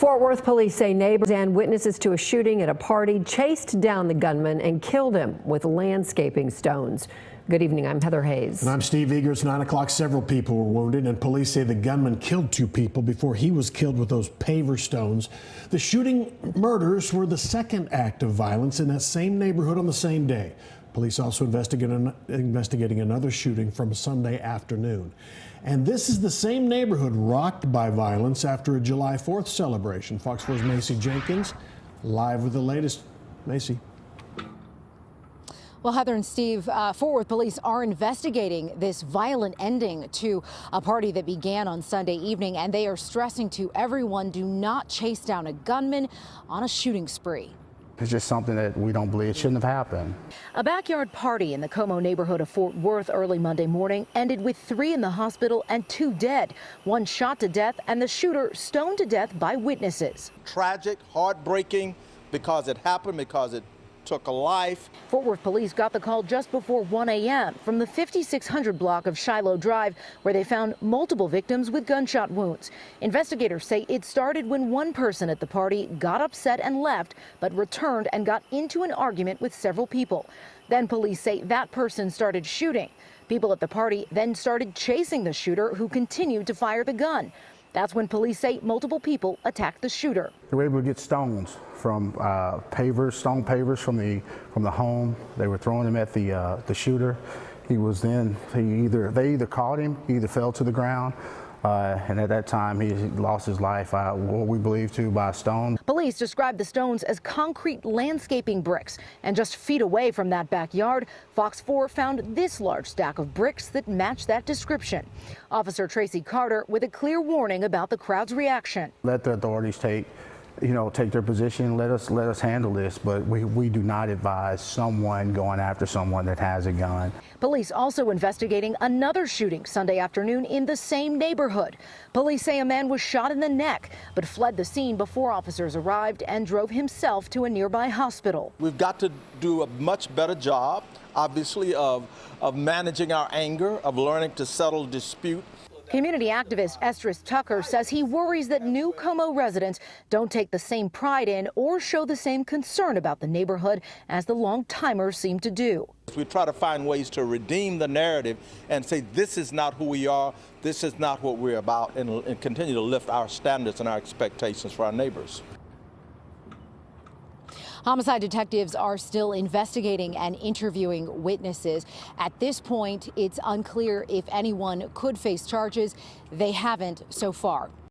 Fort Worth police say neighbors and witnesses to a shooting at a party chased down the gunman and killed him with landscaping stones. Good evening, I'm Heather Hayes. And I'm Steve Eager. It's 9 o'clock. Several people were wounded, and police say the gunman killed 2 people before he was killed with those paver stones. The shooting murders were the second act of violence in that same neighborhood on the same day. Police also investigating another shooting from a Sunday afternoon. And this is the same neighborhood rocked by violence after a July 4th celebration. Fox 4's Macy Jenkins live with the latest. Macy. Well, Heather and Steve, Fort Worth police are investigating this violent ending to a party that began on Sunday evening, and they are stressing to everyone, do not chase down a gunman on a shooting spree. It's just something that we don't believe shouldn't have happened. A backyard party in the Como neighborhood of Fort Worth early Monday morning ended with 3 in the hospital and 2 dead. 1 shot to death and the shooter stoned to death by witnesses. Tragic, heartbreaking, because it happened, because it took a life. Fort Worth police got the call just before 1 a.m. from the 5600 block of Shiloh Drive, where they found multiple victims with gunshot wounds. Investigators say it started when one person at the party got upset and left, but returned and got into an argument with several people. Then police say that person started shooting. People at the party then started chasing the shooter, who continued to fire the gun. That's when police say multiple people attacked the shooter. They were able to get stones from stone pavers from the home. They were throwing them at the shooter. They either caught him, he either fell to the ground, and at that time he lost his life, what we believe by a stone. Police described the stones as concrete landscaping bricks, and just feet away from that backyard, Fox 4 found this large stack of bricks that matched that description. Officer Tracy Carter with a clear warning about the crowd's reaction. Let the authorities take their position. Let us handle this, but we do not advise someone going after someone that has a gun. Police also investigating another shooting Sunday afternoon in the same neighborhood. Police say a man was shot in the neck, but fled the scene before officers arrived and drove himself to a nearby hospital. We've got to do a much better job, obviously, of managing our anger, of learning to settle dispute. Community activist Estris Tucker says he worries that new Como residents don't take the same pride in or show the same concern about the neighborhood as the long-timers seem to do. We try to find ways to redeem the narrative and say this is not who we are, this is not what we're about, and continue to lift our standards and our expectations for our neighbors. Homicide detectives are still investigating and interviewing witnesses. At this point, it's unclear if anyone could face charges. They haven't so far.